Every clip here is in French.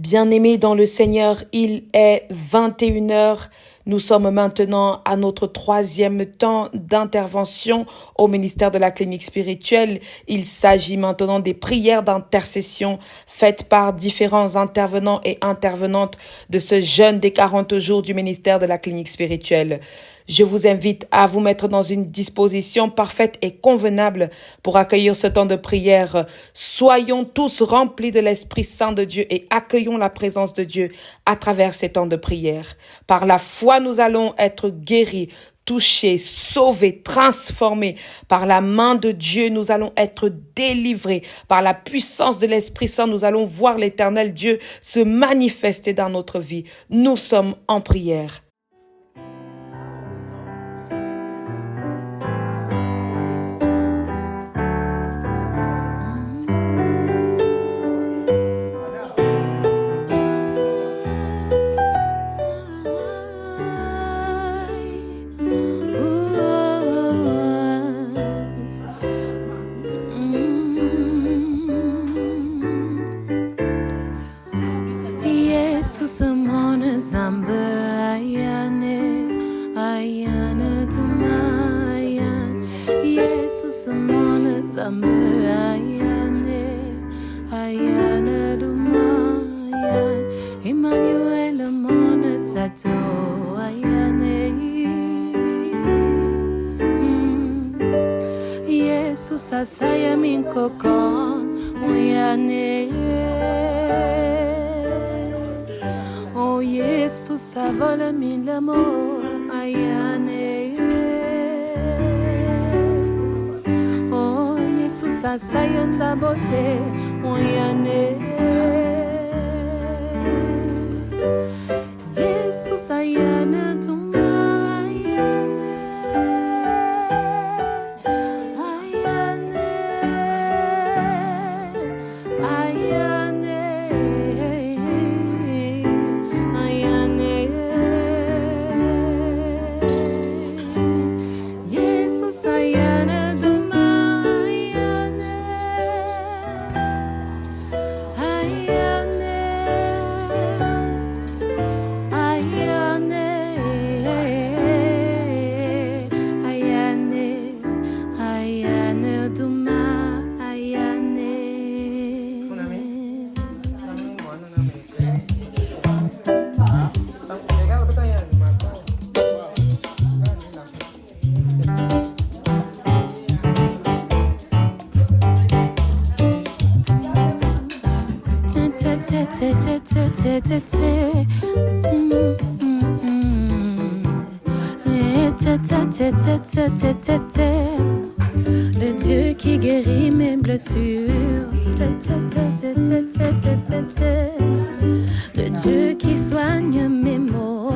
Bien-aimés dans le Seigneur, il est 21 heures. Nous sommes maintenant à notre 3e temps d'intervention au ministère de la clinique spirituelle. Il s'agit maintenant des prières d'intercession faites par différents intervenants et intervenantes de ce jeûne des 40 jours du ministère de la clinique spirituelle. Je vous invite à vous mettre dans une disposition parfaite et convenable pour accueillir ce temps de prière. Soyons tous remplis de l'Esprit Saint de Dieu et accueillons la présence de Dieu à travers ces temps de prière. Par la foi, nous allons être guéris, touchés, sauvés, transformés. Par la main de Dieu, nous allons être délivrés. Par la puissance de l'Esprit Saint, nous allons voir l'Éternel Dieu se manifester dans notre vie. Nous sommes en prière. Samona Zamba Ayana Tumayan Jesus Samona Zamba Ayana Tumayan Emmanuel Mona Tato Ayane Jesus Asaya Minkokon Ayane Oh Jesus, avole min l'amour, ayane. Oh Jesus, asayan la beauté, ayane. Jesus, ayane tuma, ayane. Ayane, ayane. Le Dieu qui guérit mes blessures, le Dieu qui soigne mes maux,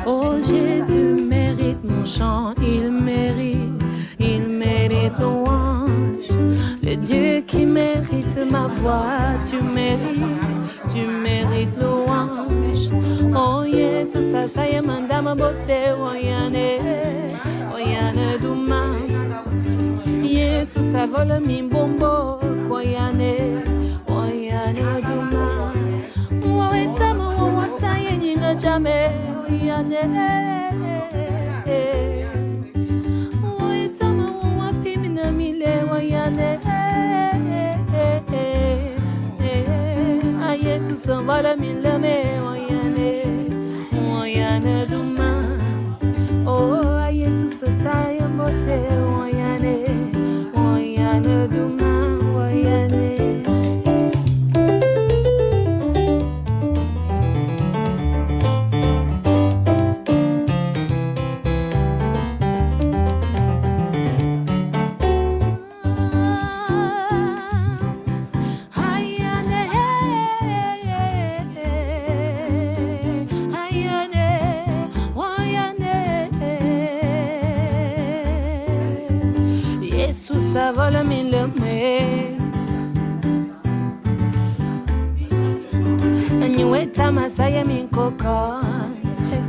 oh Jésus mérite mon chant, il mérite louange. Le Dieu qui mérite ma voix, tu mérites louange. Oh Jesus, asaya mandama bote, oyane duma. Jesus, avole min bombo, oyane duma. Oetama wasaya nyinga jame, oyane. Oetama wafimina mile, oyane. Ayetu sanvala milame, oyane duma. Oh, Jesus, asaya mote, oyane duma, oyane. Savole min lame and you wait time I say min coca check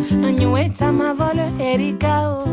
and you wait time I vole Erika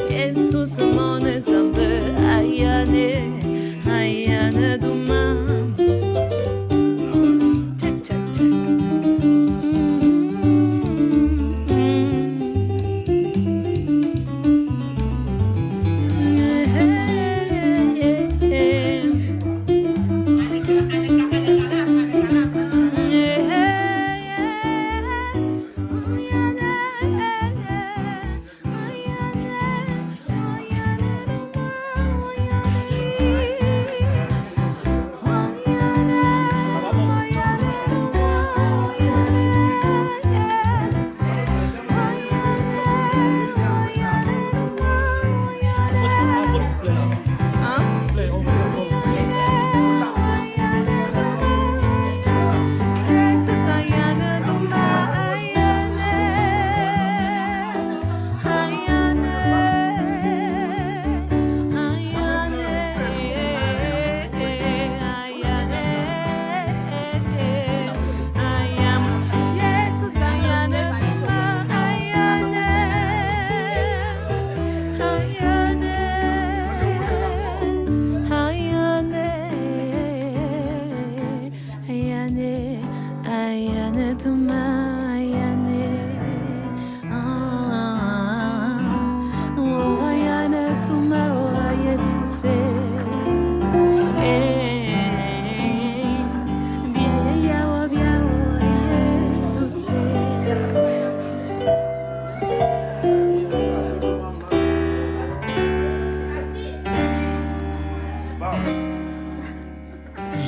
Jesus mon zambe ayane duma.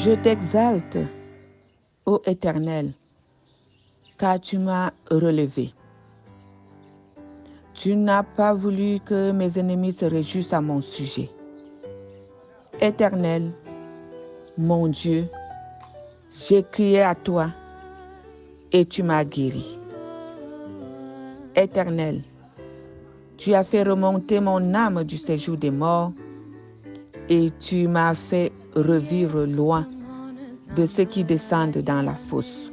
Je t'exalte, ô Éternel, car tu m'as relevé. Tu n'as pas voulu que mes ennemis se réjouissent à mon sujet. Éternel, mon Dieu, j'ai crié à toi et tu m'as guéri. Éternel, tu as fait remonter mon âme du séjour des morts et tu m'as fait revivre loin de ceux qui descendent dans la fosse.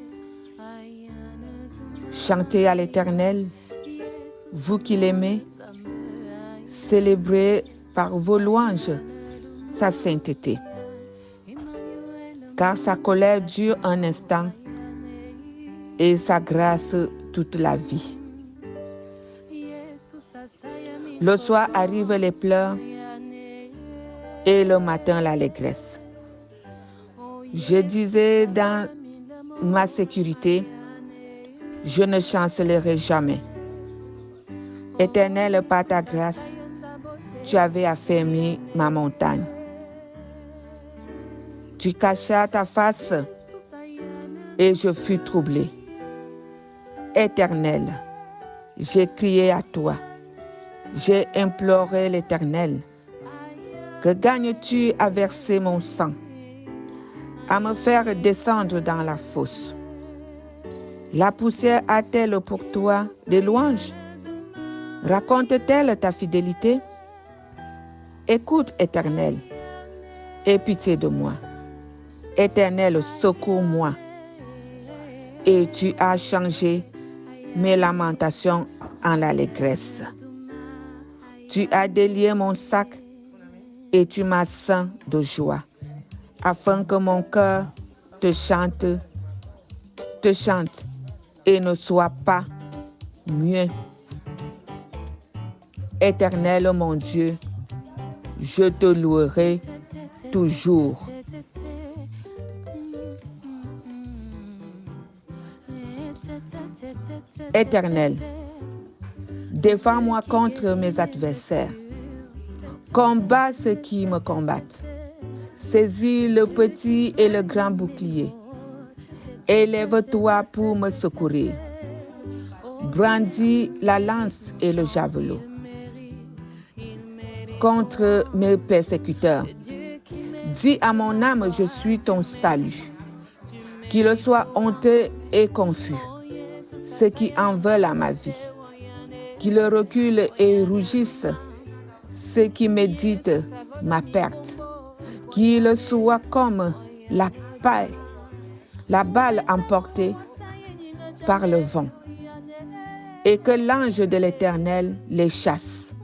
Chantez à l'Éternel, vous qui l'aimez, célébrez par vos louanges sa sainteté. Car sa colère dure un instant et sa grâce toute la vie. Le soir arrivent les pleurs et le matin l'allégresse. Je disais dans ma sécurité, je ne chancellerai jamais. Éternel, par ta grâce, tu avais affermi ma montagne. Tu cachas ta face et je fus troublé. Éternel, j'ai crié à toi. J'ai imploré l'Éternel. Que gagnes-tu à verser mon sang, à me faire descendre dans la fosse? La poussière a-t-elle pour toi des louanges? Raconte-t-elle ta fidélité? Écoute, Éternel, aie pitié de moi. Éternel, secours-moi. Et tu as changé mes lamentations en allégresse. Tu as délié mon sac et tu m'as ceint de joie, afin que mon cœur te chante et ne soit pas muet. Éternel mon Dieu, je te louerai toujours. Éternel, défends-moi contre mes adversaires. Combat ceux qui me combattent. Saisis le petit et le grand bouclier. Élève-toi pour me secourir. Brandis la lance et le javelot contre mes persécuteurs. Dis à mon âme, je suis ton salut. Qu'il soit honteux et confus ceux qui en veulent à ma vie. Qu'ils reculent et rougissent ceux qui méditent ma perte. Qu'ils soient comme la paille, la balle emportée par le vent. et que l'ange de l'Éternel les chasse.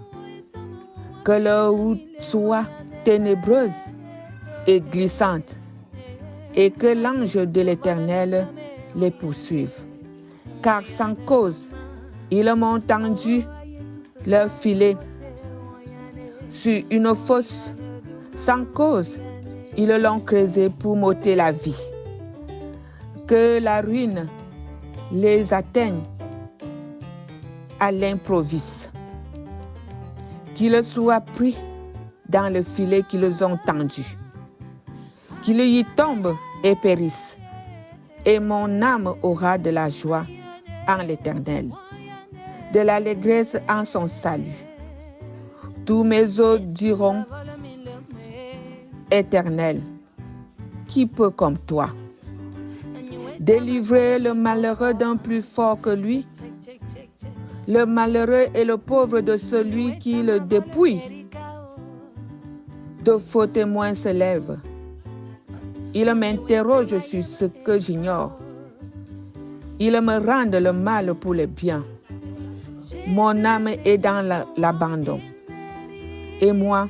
Que leur route soit ténébreuse et glissante, et que l'ange de l'Éternel les poursuive. Car sans cause, ils m'ont tendu leur filet sur une fosse. Sans cause, ils l'ont creusé pour m'ôter la vie. Que la ruine les atteigne à l'improviste. Qu'ils soient pris dans le filet qu'ils ont tendu. Qu'ils y tombent et périssent. Et mon âme aura de la joie en l'Éternel, de l'allégresse en son salut. Tous mes os diront, Éternel, qui peut comme toi? Délivrer le malheureux d'un plus fort que lui, le malheureux et le pauvre de celui qui le dépouille. De faux témoins se lèvent. Ils m'interrogent sur ce que j'ignore. Ils me rendent le mal pour le bien. Mon âme est dans l'abandon. Et moi,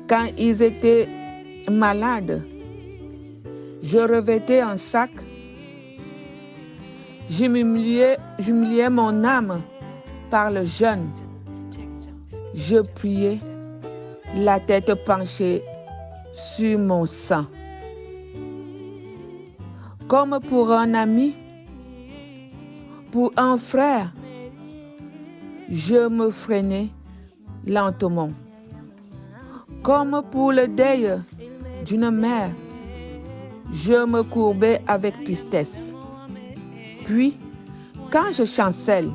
quand ils étaient malades, je revêtais un sac. J'humiliais mon âme par le jeûne. Je priais, la tête penchée sur mon sang. Comme pour un ami, pour un frère, je me freinais lentement. Comme pour le deuil d'une mère, je me courbais avec tristesse. Puis, quand je chancelle,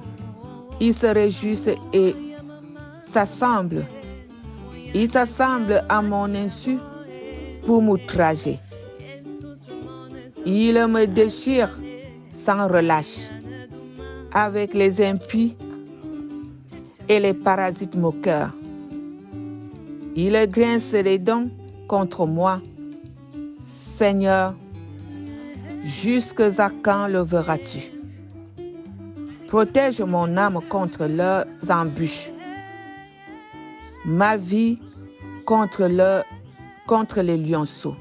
ils se réjouissent et s'assemblent. Ils s'assemblent à mon insu pour m'outrager. Ils me déchirent sans relâche avec les impies et les parasites moqueurs. Ils grincent les dents contre moi. Seigneur, jusqu'à quand le verras-tu? Protège mon âme contre leurs embûches, ma vie contre les lionceaux.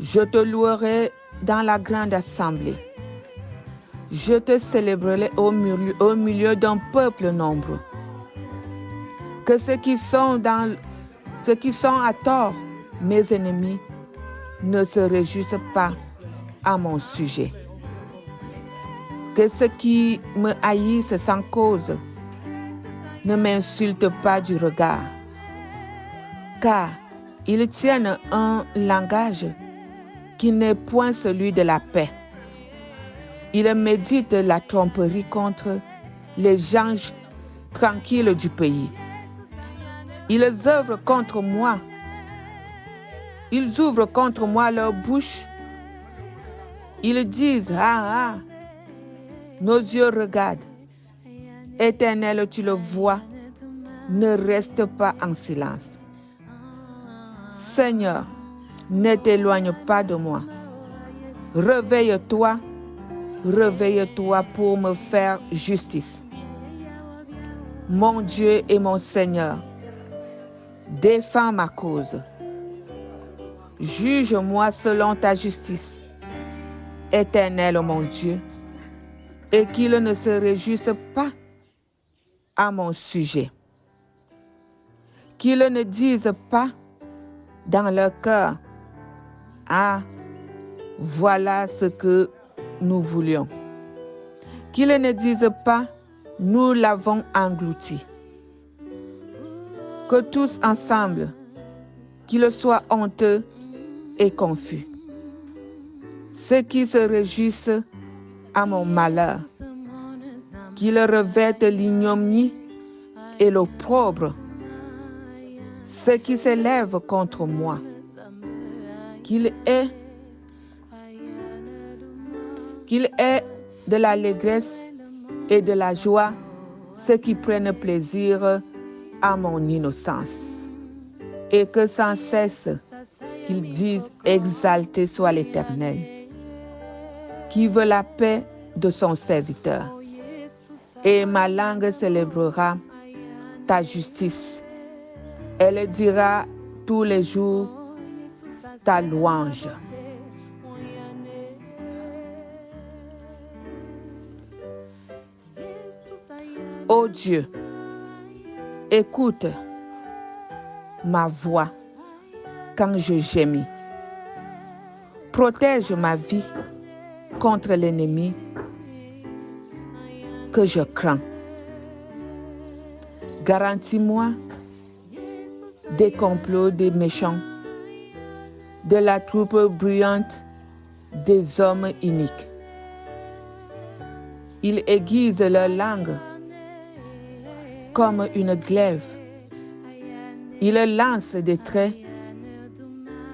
Je te louerai dans la grande assemblée. Je te célébrerai au milieu d'un peuple nombreux. Que ceux qui sont à tort, mes ennemis, ne se réjouissent pas à mon sujet. Que ceux qui me haïssent sans cause ne m'insultent pas du regard, car ils tiennent un langage qui n'est point celui de la paix. Ils méditent la tromperie contre les gens tranquilles du pays. Ils œuvrent contre moi. Ils ouvrent contre moi leur bouche. Ils disent, ah, nos yeux regardent. Éternel, tu le vois, ne reste pas en silence. Seigneur, ne t'éloigne pas de moi. Réveille-toi pour me faire justice. Mon Dieu et mon Seigneur, défends ma cause. Juge-moi selon ta justice. Éternel, mon Dieu, et qu'ils ne se réjouissent pas à mon sujet. Qu'ils ne disent pas dans leur cœur, ah, voilà ce que nous voulions. Qu'ils ne disent pas, nous l'avons englouti. Que tous ensemble, qu'ils soient honteux et confus. Ceux qui se réjouissent à mon malheur, qu'ils revêtent l'ignominie et l'opprobre. Ceux qui s'élèvent contre moi, qu'il ait de l'allégresse et de la joie, ceux qui prennent plaisir à mon innocence. Et que sans cesse, qu'ils disent exalté soit l'Éternel, qui veut la paix de son serviteur. et ma langue célébrera ta justice. Elle dira tous les jours ta louange. Ô Dieu, écoute ma voix quand je gémis. Protège ma vie contre l'ennemi que je crains. Garantis-moi des complots des méchants, de la troupe bruyante des hommes iniques. Ils aiguisent leur langue comme une glaive. Ils lancent des traits,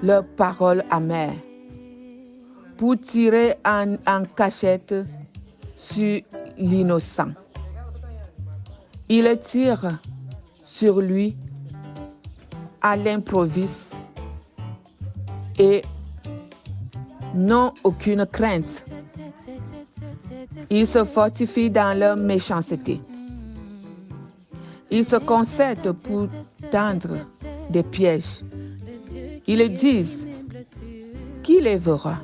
leurs paroles amères, pour tirer en cachette sur l'innocent. Ils tirent sur lui à l'improviste et n'ont aucune crainte. Ils se fortifient dans leur méchanceté. Ils se concertent pour tendre des pièges. Ils disent, qui les verra?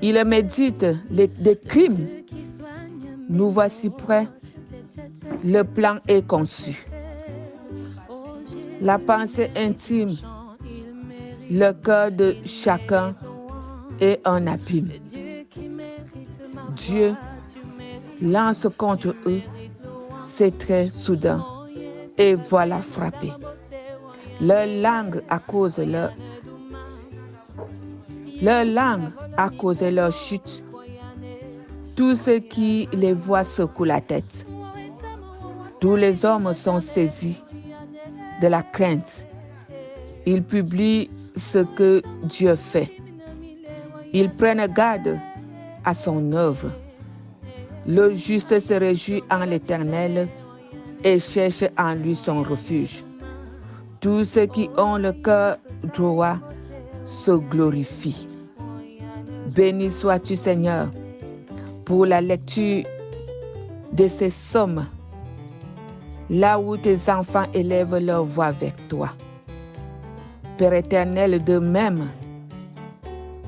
Ils méditent des crimes. Nous voici prêts. Le plan est conçu. La pensée intime, le cœur de chacun est un abîme. Dieu lance contre eux ses traits soudains et voilà frappé. Leur langue a causé leur chute. Tous ceux qui les voient secouent la tête. Tous les hommes sont saisis de la crainte. Ils publient ce que Dieu fait. Ils prennent garde à son œuvre. Le juste se réjouit en l'Éternel et cherche en lui son refuge. Tous ceux qui ont le cœur droit se glorifient. Béni sois-tu, Seigneur, pour la lecture de ces psaumes, là où tes enfants élèvent leur voix vers toi. Père éternel, de même,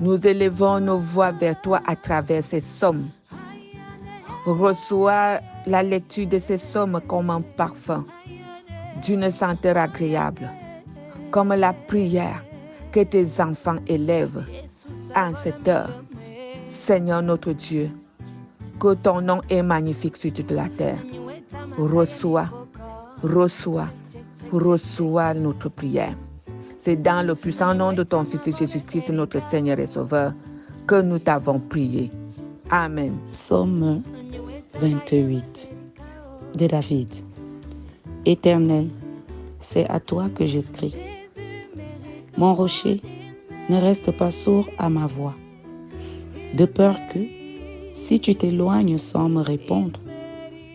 nous élevons nos voix vers toi à travers ces psaumes. Reçois la lecture de ces psaumes comme un parfum d'une senteur agréable, comme la prière que tes enfants élèvent en cette heure. Seigneur notre Dieu, que ton nom est magnifique sur toute la terre. Reçois notre prière. C'est dans le puissant nom de ton Fils Jésus-Christ, notre Seigneur et Sauveur, que nous t'avons prié. Amen. Psaume 28 de David. Éternel, c'est à toi que je crie. Mon rocher, ne reste pas sourd à ma voix, de peur que, si tu t'éloignes sans me répondre,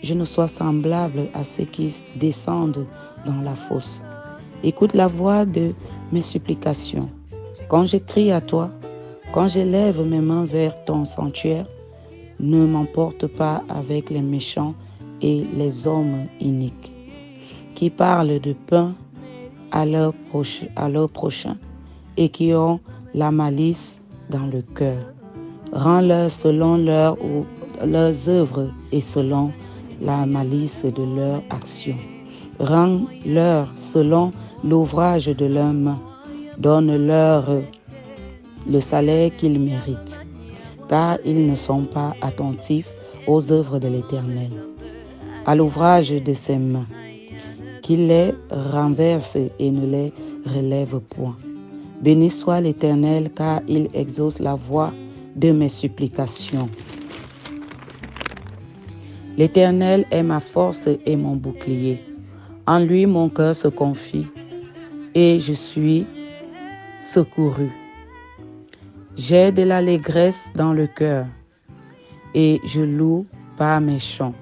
je ne sois semblable à ceux qui descendent dans la fosse. Écoute la voix de mes supplications. Quand je crie à toi, quand j'élève mes mains vers ton sanctuaire, ne m'emporte pas avec les méchants et les hommes iniques, qui parlent de pain à leur prochain et qui ont la malice dans le cœur. Rends-leur selon leurs œuvres et selon la malice de leurs actions. Rends-leur selon l'ouvrage de leurs mains. Donne-leur le salaire qu'ils méritent, car ils ne sont pas attentifs aux œuvres de l'Éternel, à l'ouvrage de ses mains, qu'il les renverse et ne les relève point. Béni soit l'Éternel, car il exauce la voix de mes supplications. L'Éternel est ma force et mon bouclier. En lui mon cœur se confie et je suis secouru. J'ai de l'allégresse dans le cœur et je loue par mes chants.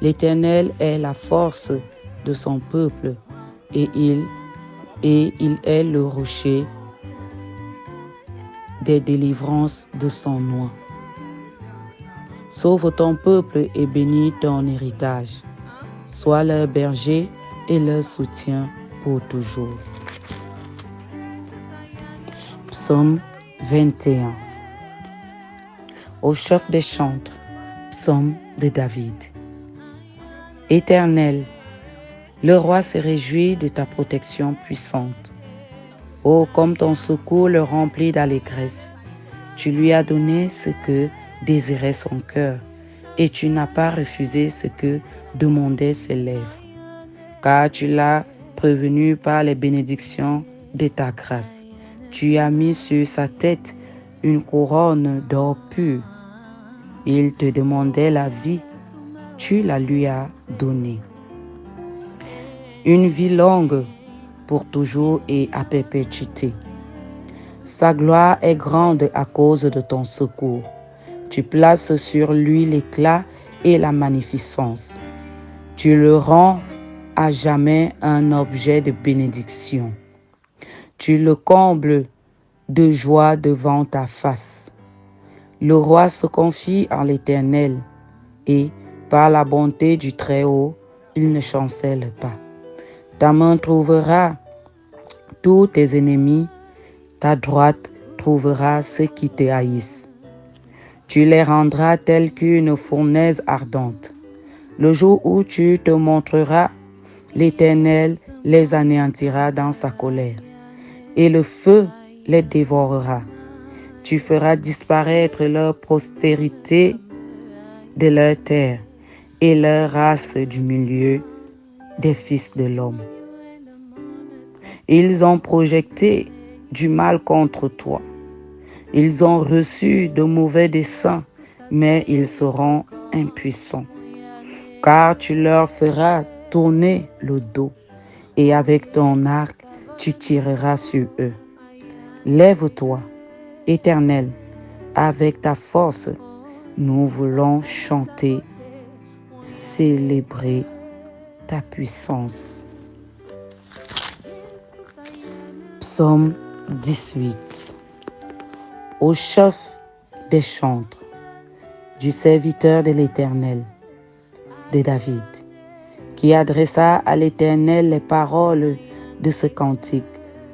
L'Éternel est la force de son peuple et il est le rocher des délivrances de son nom. Sauve ton peuple et bénis ton héritage. Sois leur berger et leur soutien pour toujours. Psaume 21. Au chef des chantres, psaume de David. Éternel, le roi se réjouit de ta protection puissante. Oh, comme ton secours le remplit d'allégresse. Tu lui as donné ce que désirait son cœur, et tu n'as pas refusé ce que demandaient ses lèvres. Car tu l'as prévenu par les bénédictions de ta grâce. Tu as mis sur sa tête une couronne d'or pur. Il te demandait la vie, tu la lui as donnée. Une vie longue pour toujours et à perpétuité. Sa gloire est grande à cause de ton secours. Tu places sur lui l'éclat et la magnificence. Tu le rends à jamais un objet de bénédiction. Tu le combles de joie devant ta face. Le roi se confie en l'Éternel et, par la bonté du Très-Haut, il ne chancelle pas. Ta main trouvera tous tes ennemis, ta droite trouvera ceux qui te haïssent. Tu les rendras tels qu'une fournaise ardente. Le jour où tu te montreras, l'Éternel les anéantira dans sa colère, et le feu les dévorera. Tu feras disparaître leur postérité de leur terre, et leur race du milieu des fils de l'homme. Ils ont projeté du mal contre toi. Ils ont reçu de mauvais desseins, mais ils seront impuissants. Car tu leur feras tourner le dos, et avec ton arc, tu tireras sur eux. Lève-toi, Éternel, avec ta force, nous voulons chanter, célébrer ta puissance. Psaume 18. Au chef des chantres, du serviteur de l'Éternel, de David, qui adressa à l'Éternel les paroles de ce cantique,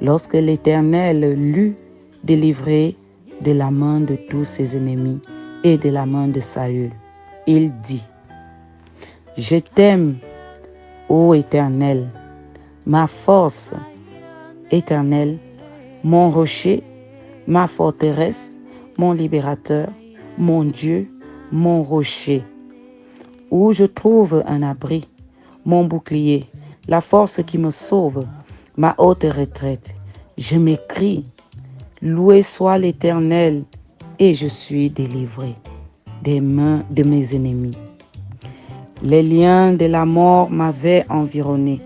lorsque l'Éternel l'eut délivré de la main de tous ses ennemis et de la main de Saül. Il dit: Je t'aime, ô Éternel, ma force, Éternel, mon rocher, ma forteresse, mon libérateur, mon Dieu, mon rocher, où je trouve un abri, mon bouclier, la force qui me sauve, ma haute retraite. Je m'écrie: loué soit l'Éternel, et je suis délivré des mains de mes ennemis. Les liens de la mort m'avaient environné,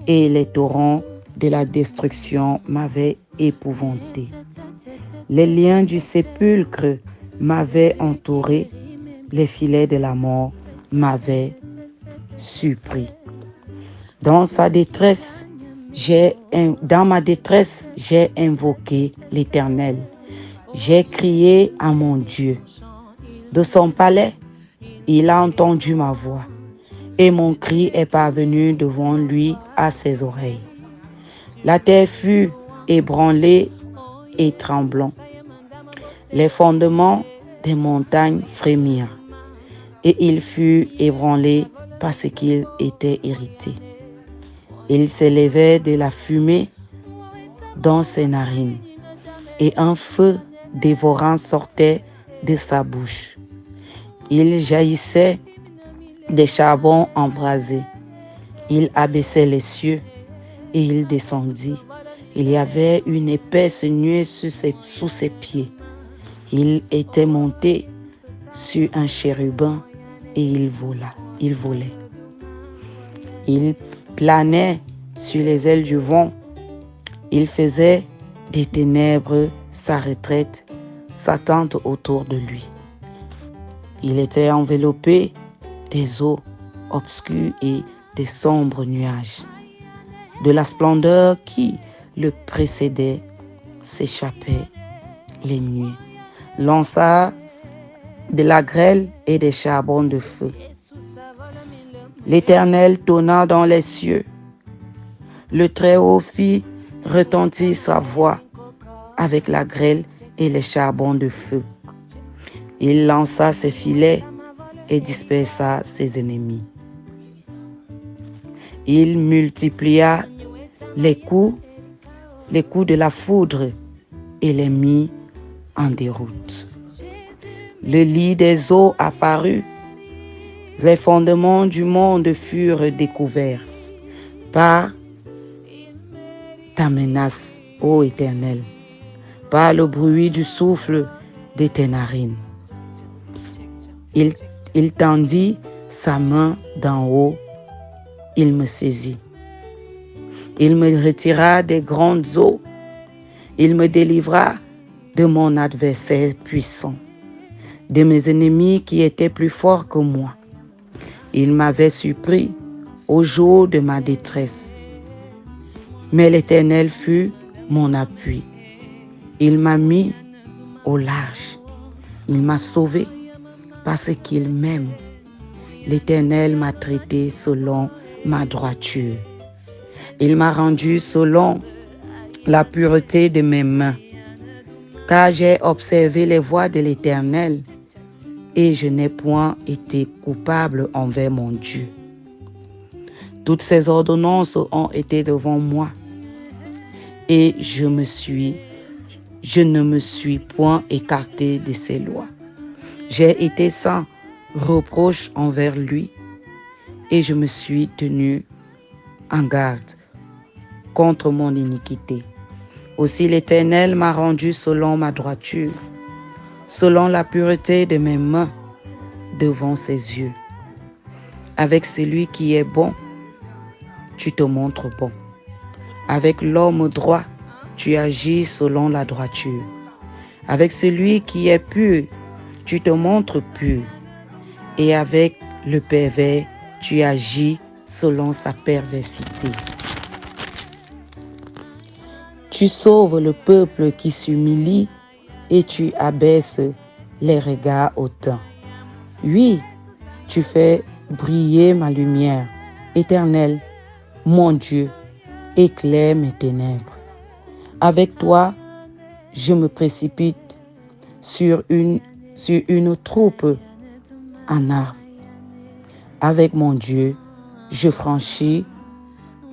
et les torrents de la destruction m'avaient épouvanté. Les liens du sépulcre m'avaient entouré, les filets de la mort m'avaient surpris. Dans ma détresse, j'ai invoqué l'Éternel. J'ai crié à mon Dieu. De son palais, il a entendu ma voix, et mon cri est parvenu devant lui à ses oreilles. La terre fut ébranlée et tremblant. Les fondements des montagnes frémirent, et il fut ébranlé parce qu'il était irrité. Il s'élevait de la fumée dans ses narines, et un feu dévorant sortait de sa bouche. Il jaillissait des charbons embrasés. Il abaissait les cieux et il descendit. Il y avait une épaisse nuée sous ses pieds. Il était monté sur un chérubin et il volait. Il planait sur les ailes du vent. Il faisait des ténèbres sa retraite, sa tente autour de lui. Il était enveloppé des eaux obscures et des sombres nuages. De la splendeur qui le précédait s'échappaient les nuées. Lança de la grêle et des charbons de feu. L'Éternel tonna dans les cieux. Le Très-Haut fit retentir sa voix avec la grêle et les charbons de feu. Il lança ses filets et dispersa ses ennemis. Il multiplia les coups de la foudre et les mit en déroute. Le lit des eaux apparut. Les fondements du monde furent découverts par ta menace, ô Éternel, par le bruit du souffle de tes narines. Il tendit sa main d'en haut, il me saisit. Il me retira des grandes eaux, il me délivra de mon adversaire puissant, de mes ennemis qui étaient plus forts que moi. Il m'avait surpris au jour de ma détresse. Mais l'Éternel fut mon appui. Il m'a mis au large. Il m'a sauvé parce qu'il m'aime. L'Éternel m'a traité selon ma droiture. Il m'a rendu selon la pureté de mes mains. Car j'ai observé les voies de l'Éternel et je n'ai point été coupable envers mon Dieu. Toutes ses ordonnances ont été devant moi et je ne me suis point écarté de ses lois. J'ai été sans reproche envers lui et je me suis tenu en garde contre mon iniquité. Aussi l'Éternel m'a rendu selon ma droiture, selon la pureté de mes mains devant ses yeux. Avec celui qui est bon, tu te montres bon. Avec l'homme droit, tu agis selon la droiture. Avec celui qui est pur, tu te montres pur. Et avec le pervers, tu agis selon sa perversité. Tu sauves le peuple qui s'humilie et tu abaisses les regards hautains. Oui, tu fais briller ma lumière. Éternel, mon Dieu, éclaire mes ténèbres. Avec toi, je me précipite sur une troupe en armes. Avec mon Dieu, je franchis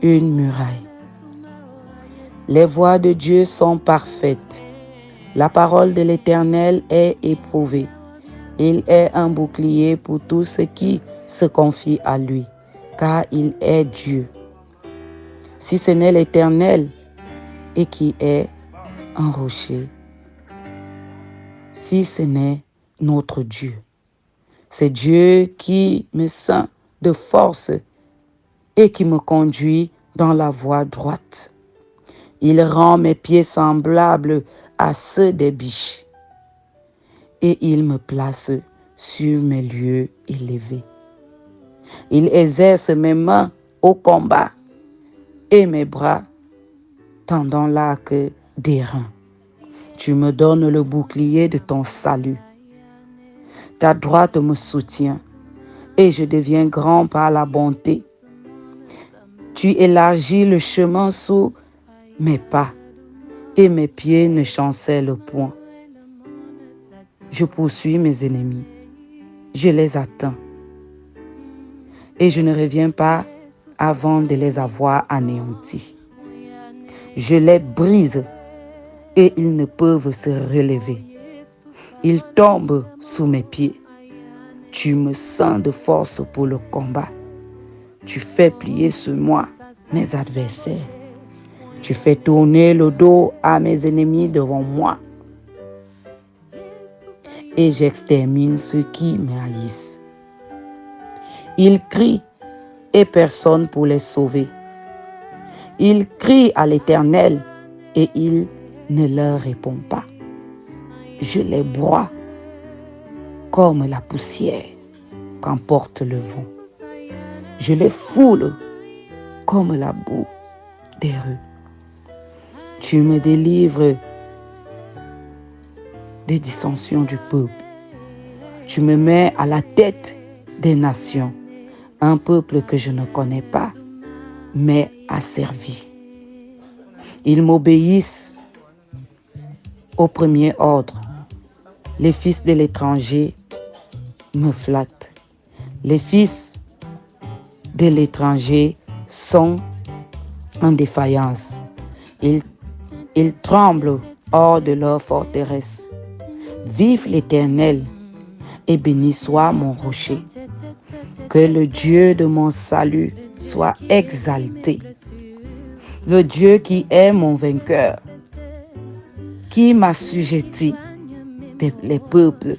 une muraille. Les voies de Dieu sont parfaites. La parole de l'Éternel est éprouvée. Il est un bouclier pour tous ceux qui se confient à lui, car il est Dieu. Si ce n'est l'Éternel et qui est un rocher, si ce n'est notre Dieu, c'est Dieu qui me ceint de force et qui me conduit dans la voie droite. Il rend mes pieds semblables à ceux des biches et il me place sur mes lieux élevés. Il exerce mes mains au combat et mes bras tendant l'arc d'airain. Tu me donnes le bouclier de ton salut. Ta droite me soutient et je deviens grand par la bonté. Tu élargis le chemin sous mes pas et mes pieds ne chancellent point. Je poursuis mes ennemis, je les atteins et je ne reviens pas avant de les avoir anéantis. Je les brise et ils ne peuvent se relever. Ils tombent sous mes pieds. Tu me ceins de force pour le combat. Tu fais plier sur moi mes adversaires. Tu fais tourner le dos à mes ennemis devant moi. Et j'extermine ceux qui me haïssent. Ils crient et personne pour les sauver. Ils crient à l'Éternel et il ne leur répond pas. Je les broie comme la poussière qu'emporte le vent. Je les foule comme la boue des rues. Tu me délivres des dissensions du peuple. Tu me mets à la tête des nations, un peuple que je ne connais pas, mais asservi. Ils m'obéissent au premier ordre. Les fils de l'étranger me flattent. Les fils de l'étranger sont en défaillance. Ils tremblent hors de leur forteresse. Vive l'Éternel et béni soit mon rocher. Que le Dieu de mon salut soit exalté. Le Dieu qui est mon vainqueur, qui m'assujettit les peuples,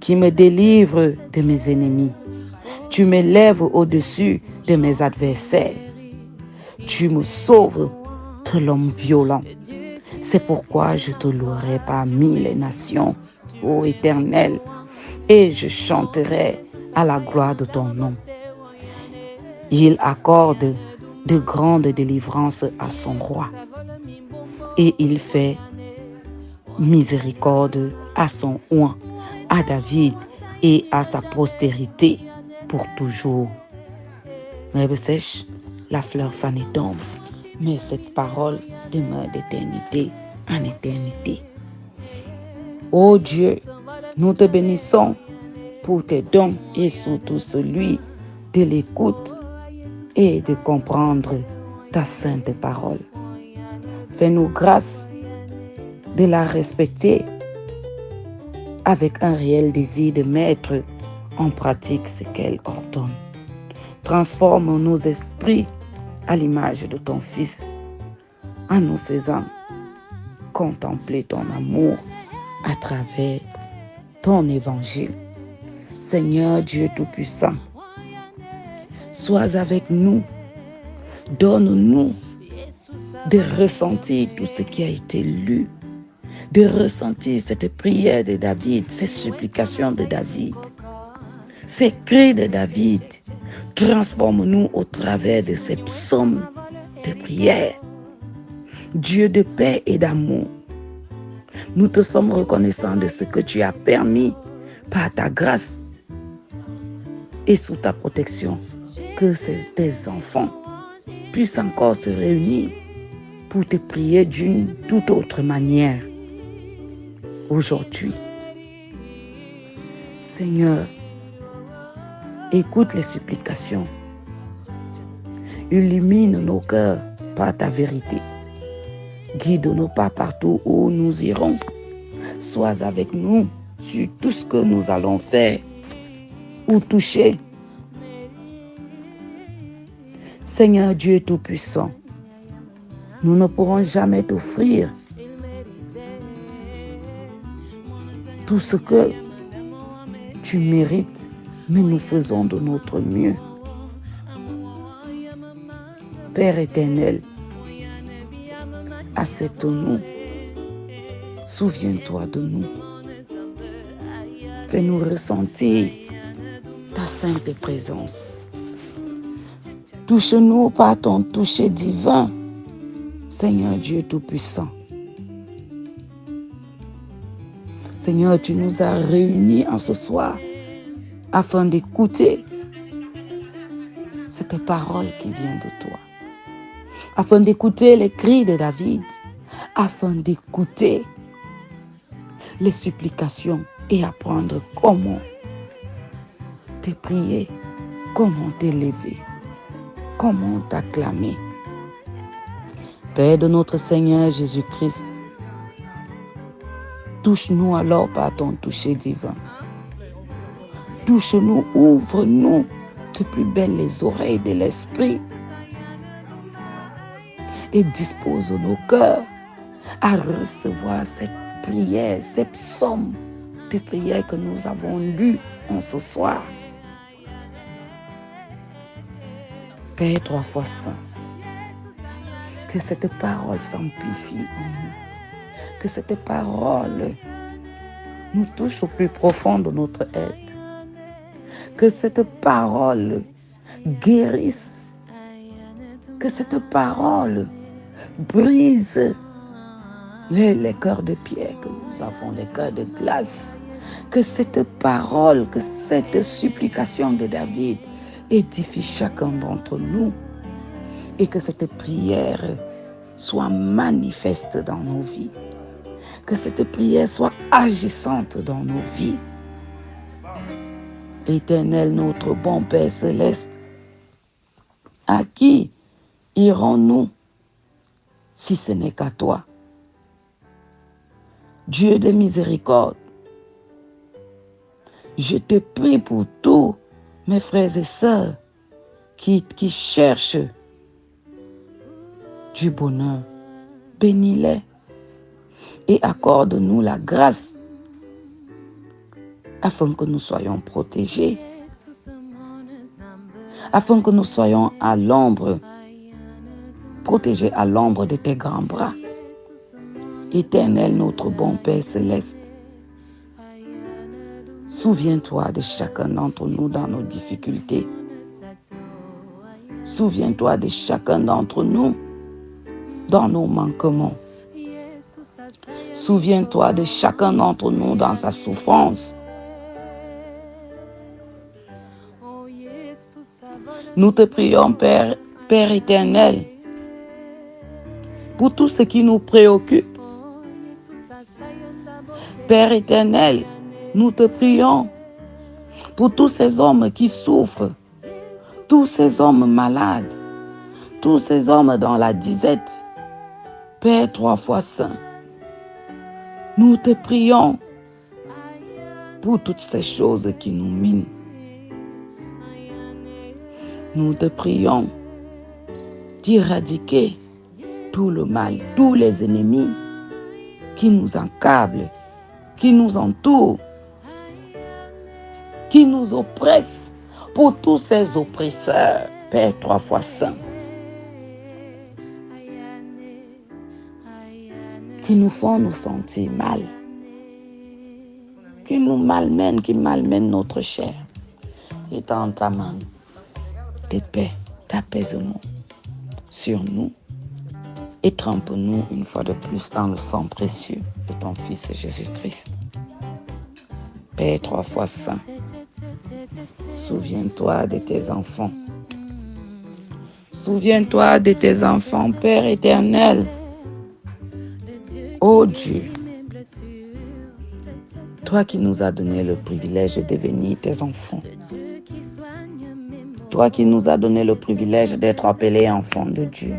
qui me délivre de mes ennemis. Tu me lèves au-dessus de mes adversaires. Tu me sauves de l'homme violent. C'est pourquoi je te louerai parmi les nations, ô Éternel, et je chanterai à la gloire de ton nom. Il accorde de grandes délivrances à son roi, et il fait miséricorde à son oint, à David et à sa postérité pour toujours. L'herbe sèche, la fleur fanée tombe, mais cette parole demeure d'éternité en éternité. Ô Dieu, nous te bénissons pour tes dons et surtout celui de l'écoute et de comprendre ta sainte parole. Fais-nous grâce de la respecter avec un réel désir de mettre en pratique ce qu'elle ordonne. Transforme nos esprits à l'image de ton Fils en nous faisant contempler ton amour à travers ton évangile. Seigneur Dieu Tout-Puissant, sois avec nous. Donne-nous de ressentir tout ce qui a été lu, de ressentir cette prière de David, ces supplications de David, ces cris de David. Transforme-nous au travers de ces psaumes de prière. Dieu de paix et d'amour, nous te sommes reconnaissants de ce que tu as permis par ta grâce et sous ta protection, que tes enfants puissent encore se réunir pour te prier d'une toute autre manière aujourd'hui. Seigneur, écoute les supplications. Illumine nos cœurs par ta vérité. Guide nos pas partout où nous irons. Sois avec nous sur tout ce que nous allons faire ou toucher. Seigneur Dieu Tout-Puissant, nous ne pourrons jamais t'offrir tout ce que tu mérites, mais nous faisons de notre mieux. Père éternel, accepte-nous, souviens-toi de nous, fais-nous ressentir ta sainte présence. Touche-nous par ton toucher divin, Seigneur Dieu Tout-Puissant. Seigneur, tu nous as réunis en ce soir afin d'écouter cette parole qui vient de toi, afin d'écouter les cris de David, afin d'écouter les supplications et apprendre comment te prier, comment t'élever, comment t'acclamer. Père de notre Seigneur Jésus-Christ, touche-nous alors par ton toucher divin. Touche-nous, ouvre-nous de plus belles les oreilles de l'esprit et dispose nos cœurs à recevoir cette prière, ces psaumes de prière que nous avons lus en ce soir. Père 3 fois saint, que cette parole s'amplifie en nous, que cette parole nous touche au plus profond de notre être, que cette parole guérisse, que cette parole brise les cœurs de pierre que nous avons, les cœurs de glace, Que cette parole, que cette supplication de David édifie chacun d'entre nous et que cette prière soit manifeste dans nos vies. Que cette prière soit agissante dans nos vies. Éternel, notre bon Père céleste, à qui irons-nous si ce n'est qu'à toi? Dieu de miséricorde, je te prie pour tous mes frères et sœurs qui cherchent du bonheur. Bénis-les et accorde-nous la grâce afin que nous soyons protégés, afin que nous soyons à l'ombre, protégés à l'ombre de tes grands bras. Éternel, notre bon Père céleste, souviens-toi de chacun d'entre nous dans nos difficultés. Souviens-toi de chacun d'entre nous dans nos manquements. Souviens-toi de chacun d'entre nous dans sa souffrance. Nous te prions, Père éternel, pour tout ce qui nous préoccupe. Père éternel, nous te prions pour tous ces hommes qui souffrent, tous ces hommes malades, tous ces hommes dans la disette. Père 3 fois saint, nous te prions pour toutes ces choses qui nous minent. Nous te prions d'éradiquer tout le mal, tous les ennemis qui nous accablent, qui nous entourent, qui nous oppressent, pour tous ces oppresseurs, Père 3 fois saint, qui nous font nous sentir mal, qui nous malmènent, qui malmènent notre chair. Et dans ta main, de paix, d'apaisement sur nous et trempe-nous une fois de plus dans le sang précieux de ton Fils Jésus-Christ. Père 3 fois saint, souviens-toi de tes enfants. Souviens-toi de tes enfants, Père éternel. Ô Dieu, toi qui nous as donné le privilège de devenir tes enfants, toi qui nous as donné le privilège d'être appelés enfants de Dieu,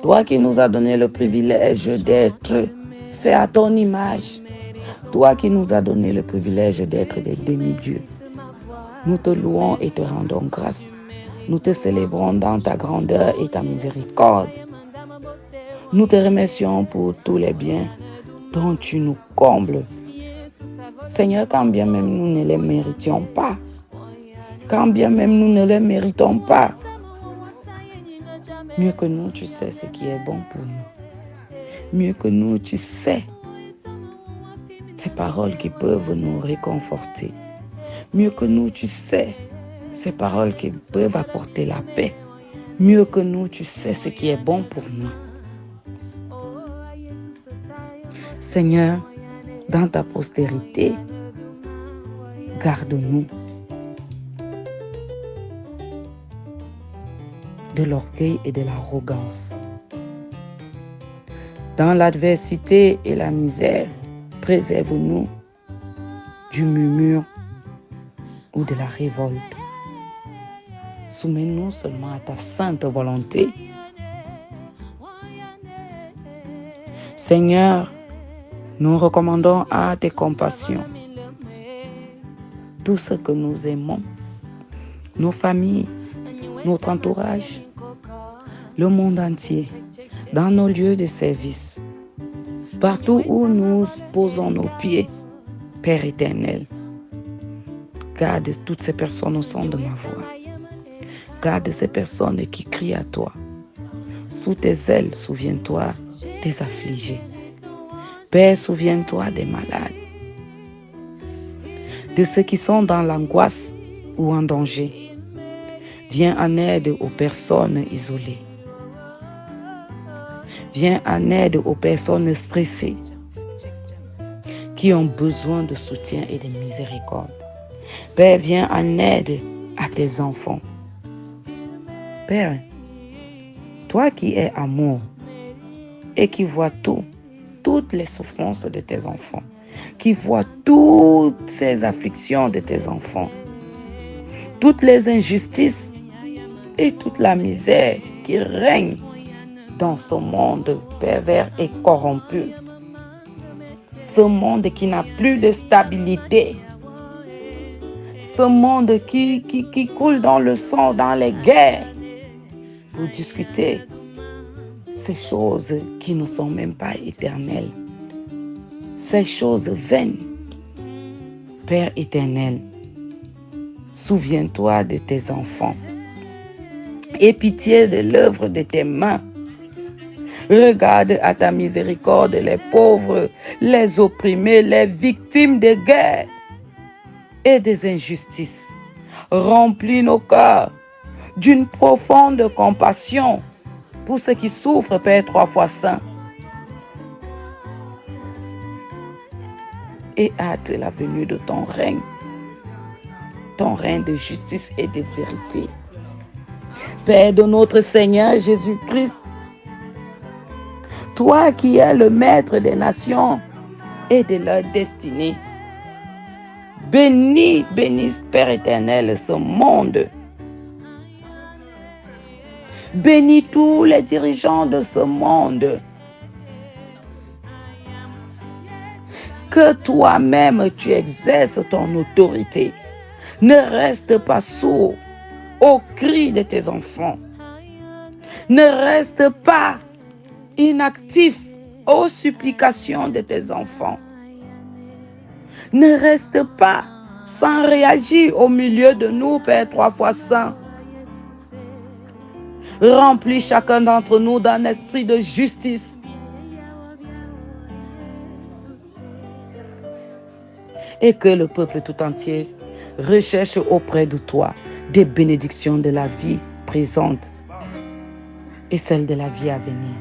toi qui nous as donné le privilège d'être fait à ton image, toi qui nous as donné le privilège d'être des demi-dieux, nous te louons et te rendons grâce. Nous te célébrons dans ta grandeur et ta miséricorde. Nous te remercions pour tous les biens dont tu nous combles. Seigneur, quand bien même nous ne les méritions pas, quand bien même nous ne les méritons pas, mieux que nous, tu sais ce qui est bon pour nous. Mieux que nous, tu sais ces paroles qui peuvent nous réconforter. Mieux que nous, tu sais ces paroles qui peuvent apporter la paix. Mieux que nous, tu sais ce qui est bon pour nous. Seigneur, dans ta postérité, garde-nous de l'orgueil et de l'arrogance. Dans l'adversité et la misère, préserve-nous du murmure ou de la révolte. Soumets-nous seulement à ta sainte volonté. Seigneur, nous recommandons à tes compassions tout ce que nous aimons, nos familles, notre entourage, le monde entier, dans nos lieux de service, partout où nous posons nos pieds, Père éternel. Garde toutes ces personnes au son de ma voix. Garde ces personnes qui crient à toi. Sous tes ailes, souviens-toi des affligés. Père, souviens-toi des malades, de ceux qui sont dans l'angoisse ou en danger. Viens en aide aux personnes isolées. Viens en aide aux personnes stressées qui ont besoin de soutien et de miséricorde. Père, viens en aide à tes enfants. Père, toi qui es amour et qui vois toutes les souffrances de tes enfants, qui vois toutes ces afflictions de tes enfants, toutes les injustices et toute la misère qui règne dans ce monde pervers et corrompu. Ce monde qui n'a plus de stabilité. Ce monde qui coule dans le sang, dans les guerres, pour discuter ces choses qui ne sont même pas éternelles. Ces choses vaines. Père éternel, souviens-toi de tes enfants. Aie pitié de l'œuvre de tes mains. Regarde à ta miséricorde les pauvres, les opprimés, les victimes de guerre et des injustices. Remplis nos cœurs d'une profonde compassion pour ceux qui souffrent, Père trois fois saint. Et hâte la venue de ton règne de justice et de vérité. Père de notre Seigneur Jésus-Christ, toi qui es le maître des nations et de leur destinée, bénis, Père éternel, ce monde. Bénis tous les dirigeants de ce monde. Que toi-même tu exerces ton autorité. Ne reste pas sourd aux cris de tes enfants. Ne reste pas inactif aux supplications de tes enfants. Ne reste pas sans réagir au milieu de nous, Père trois fois saint. Remplis chacun d'entre nous d'un esprit de justice. Et que le peuple tout entier recherche auprès de toi des bénédictions de la vie présente et celles de la vie à venir.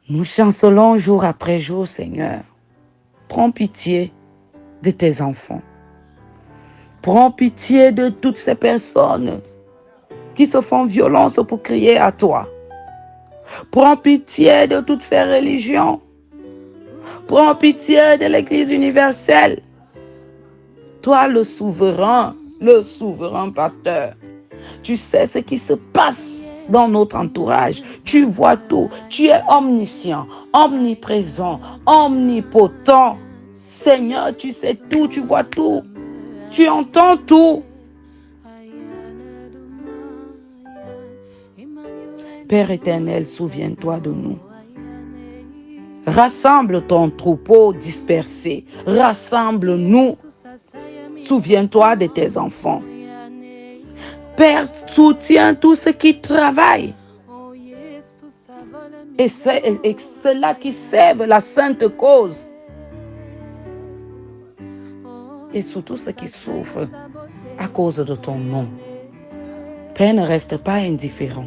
Nous chancelons jour après jour, Seigneur. Prends pitié de tes enfants. Prends pitié de toutes ces personnes qui se font violence pour crier à toi. Prends pitié de toutes ces religions. Prends pitié de l'Église universelle. Toi, le souverain pasteur, tu sais ce qui se passe dans notre entourage. Tu vois tout. Tu es omniscient, omniprésent, omnipotent. Seigneur, tu sais tout, tu vois tout. Tu entends tout. Père éternel, souviens-toi de nous. Rassemble ton troupeau dispersé. Rassemble-nous. Souviens-toi de tes enfants. Père, soutiens tous ceux qui travaillent. Et ceux-là qui servent la sainte cause. Et surtout ceux qui souffrent à cause de ton nom. Père, ne reste pas indifférent.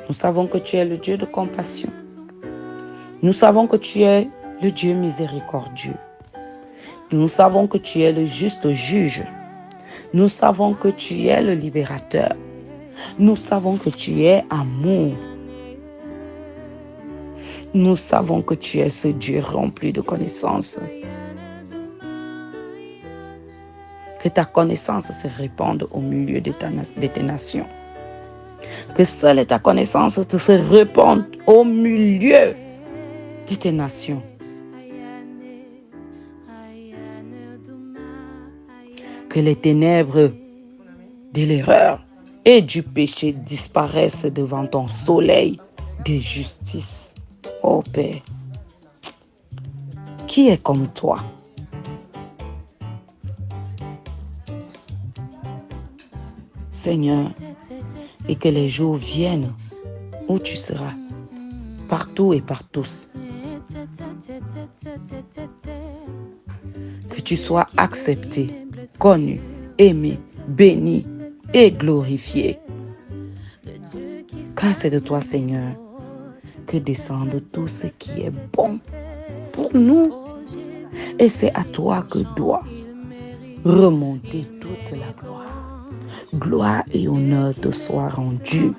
Nous savons que tu es le Dieu de compassion. Nous savons que tu es le Dieu miséricordieux. Nous savons que tu es le juste juge. Nous savons que tu es le libérateur. Nous savons que tu es amour. Nous savons que tu es ce Dieu rempli de connaissances. Que ta connaissance se répande au milieu de tes nations. Que seule ta connaissance se répande au milieu de tes nations. Que les ténèbres de l'erreur et du péché disparaissent devant ton soleil de justice. Ô Père, qui est comme toi? Seigneur, et que les jours viennent où tu seras, partout et par tous. Que tu sois accepté, connu, aimé, béni et glorifié. Car c'est de toi, Seigneur, que descende tout ce qui est bon, pour nous. Et c'est à toi que doit remonter toute la gloire. Gloire et honneur te soient rendus.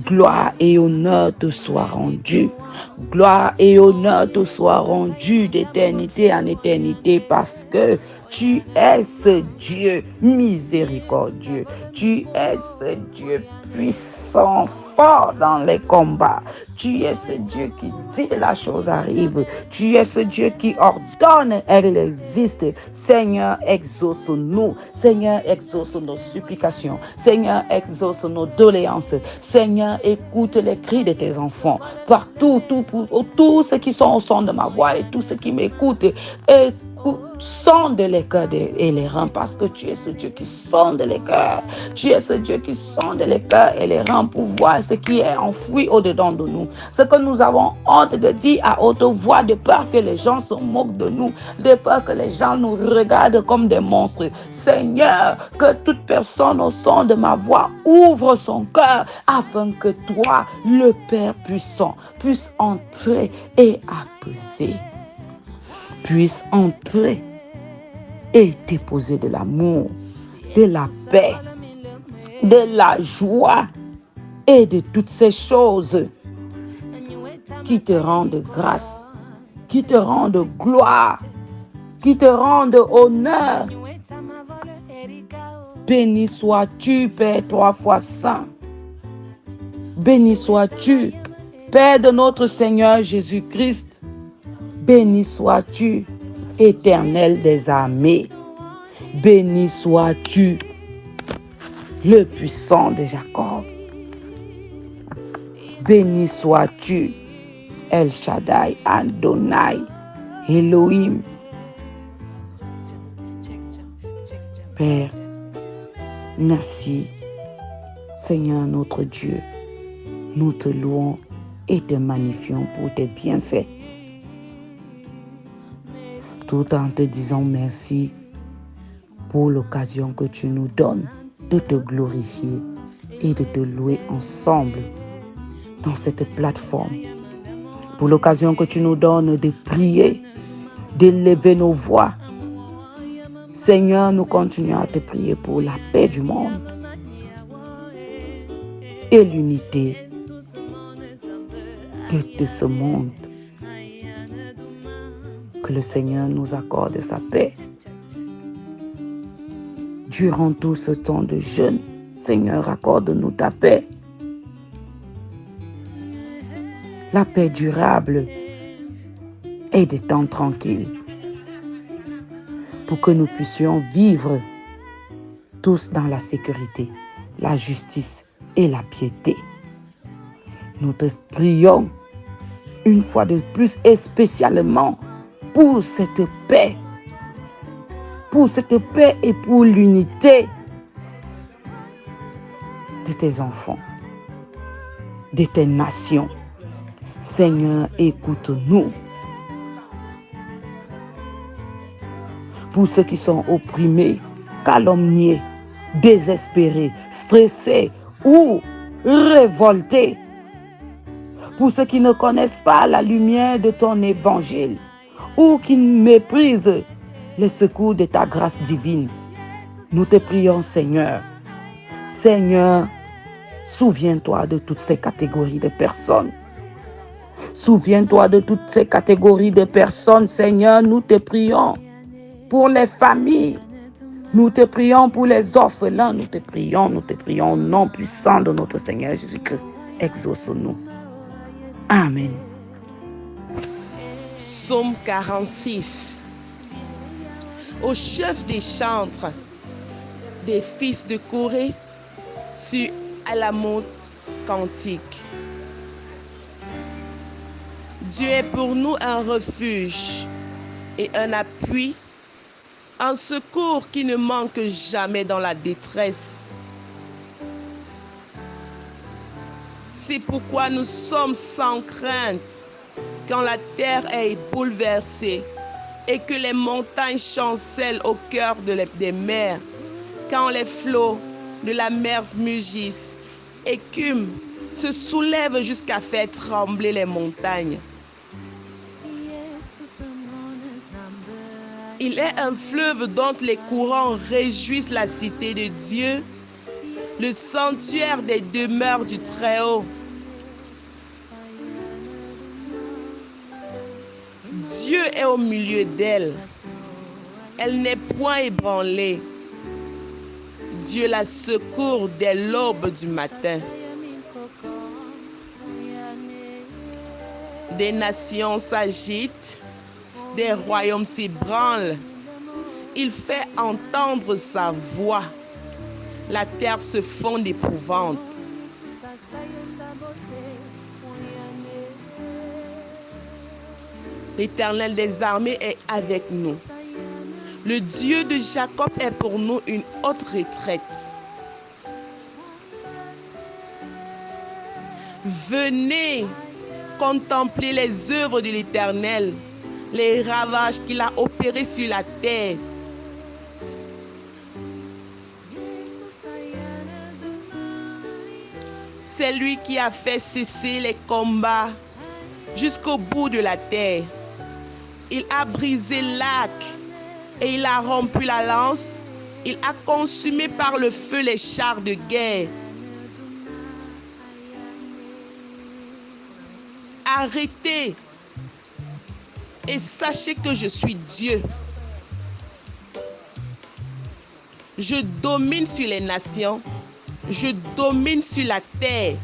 Gloire et honneur te soient rendus. Gloire et honneur te soient rendus d'éternité en éternité parce que tu es ce Dieu miséricordieux. Tu es ce Dieu puissant, fort dans les combats. Tu es ce Dieu qui dit la chose arrive. Tu es ce Dieu qui ordonne, elle existe. Seigneur, exauce-nous. Seigneur, exauce nos supplications. Seigneur, exauce nos doléances. Seigneur, écoute les cris de tes enfants. Partout, tous ceux qui sont au son de ma voix et tous ceux qui m'écoutent, sonde les cœurs et les reins parce que tu es ce Dieu qui sonde les cœurs. Tu es ce Dieu qui sonde les cœurs et les reins pour voir ce qui est enfoui au-dedans de nous. Ce que nous avons honte de dire à haute voix de peur que les gens se moquent de nous, de peur que les gens nous regardent comme des monstres. Seigneur, que toute personne au son de ma voix ouvre son cœur afin que toi, le Père puissant, puisse entrer et apaiser. Puisse entrer et déposer de l'amour, de la paix, de la joie et de toutes ces choses qui te rendent grâce, qui te rendent gloire, qui te rendent honneur. Béni sois-tu, Père 3 fois saint. Béni sois-tu, Père de notre Seigneur Jésus-Christ. Béni sois-tu, Éternel des armées. Béni sois-tu, le puissant de Jacob. Béni sois-tu, El Shaddai, Adonai, Elohim. Père, merci, Seigneur notre Dieu. Nous te louons et te magnifions pour tes bienfaits. Tout en te disant merci pour l'occasion que tu nous donnes de te glorifier et de te louer ensemble dans cette plateforme. Pour l'occasion que tu nous donnes de prier, d'élever nos voix. Seigneur, nous continuons à te prier pour la paix du monde et l'unité de ce monde. Que le Seigneur nous accorde sa paix. Durant tout ce temps de jeûne, Seigneur, accorde-nous ta paix. La paix durable et des temps tranquilles. Pour que nous puissions vivre tous dans la sécurité, la justice et la piété. Nous te prions une fois de plus et spécialement pour cette paix et pour l'unité de tes enfants, de tes nations. Seigneur, écoute-nous. Pour ceux qui sont opprimés, calomniés, désespérés, stressés ou révoltés. Pour ceux qui ne connaissent pas la lumière de ton évangile ou qui méprisent les secours de ta grâce divine. Nous te prions, Seigneur. Seigneur, souviens-toi de toutes ces catégories de personnes. Souviens-toi de toutes ces catégories de personnes, Seigneur. Nous te prions pour les familles. Nous te prions pour les orphelins. Nous te prions au nom puissant de notre Seigneur Jésus-Christ. Exauce-nous. Amen. Psaume 46. Au chef des chantres des fils de Corée sur Alamot cantique. Dieu est pour nous un refuge et un appui, un secours qui ne manque jamais dans la détresse. C'est pourquoi nous sommes sans crainte quand la terre est bouleversée et que les montagnes chancellent au cœur des mers, quand les flots de la mer mugissent, écument, se soulèvent jusqu'à faire trembler les montagnes. Il est un fleuve dont les courants réjouissent la cité de Dieu, le sanctuaire des demeures du Très-Haut. Dieu est au milieu d'elle. Elle n'est point ébranlée. Dieu la secourt dès l'aube du matin. Des nations s'agitent, des royaumes s'ébranlent. Il fait entendre sa voix. La terre se fond d'épouvante. L'Éternel des armées est avec nous. Le Dieu de Jacob est pour nous une haute retraite. Venez contempler les œuvres de l'Éternel, les ravages qu'il a opérés sur la terre. C'est lui qui a fait cesser les combats jusqu'au bout de la terre. Il a brisé l'arc et il a rompu la lance. Il a consumé par le feu les chars de guerre. Arrêtez et sachez que je suis Dieu. Je domine sur les nations. Je domine sur la terre.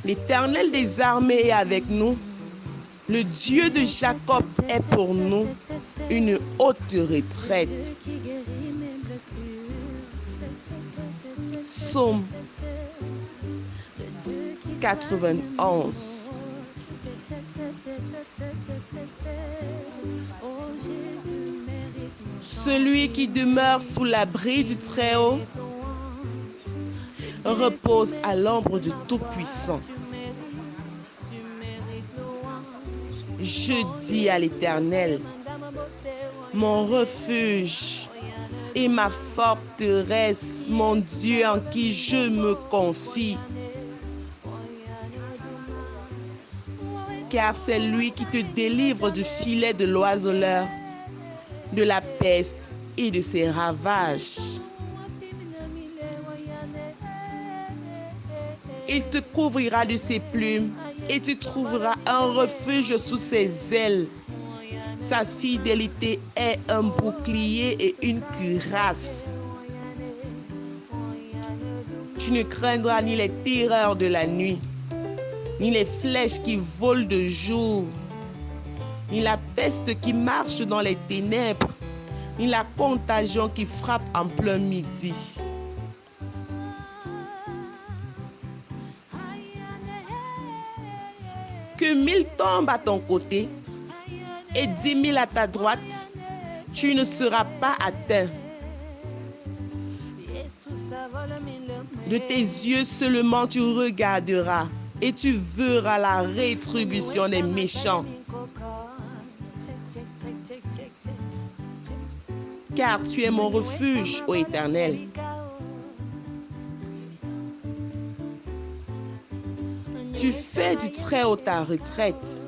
L'Éternel des armées est avec nous. Le Dieu de Jacob est pour nous une haute retraite. Psaume 91. Celui qui demeure sous l'abri du Très-Haut repose à l'ombre du Tout-Puissant. Je dis à l'Éternel, mon refuge et ma forteresse, mon Dieu en qui je me confie. Car c'est lui qui te délivre du filet de l'oiseleur, de la peste et de ses ravages. Il te couvrira de ses plumes et tu trouveras un refuge sous ses ailes. Sa fidélité est un bouclier et une cuirasse. Tu ne craindras ni les terreurs de la nuit, ni les flèches qui volent de jour, ni la peste qui marche dans les ténèbres, ni la contagion qui frappe en plein midi. Que 1000 tombent à ton côté et 10 000 à ta droite, tu ne seras pas atteint. De tes yeux seulement tu regarderas et tu verras la rétribution des méchants. Car tu es mon refuge, ô Éternel. Tu fais du Très-Haut ta retraite.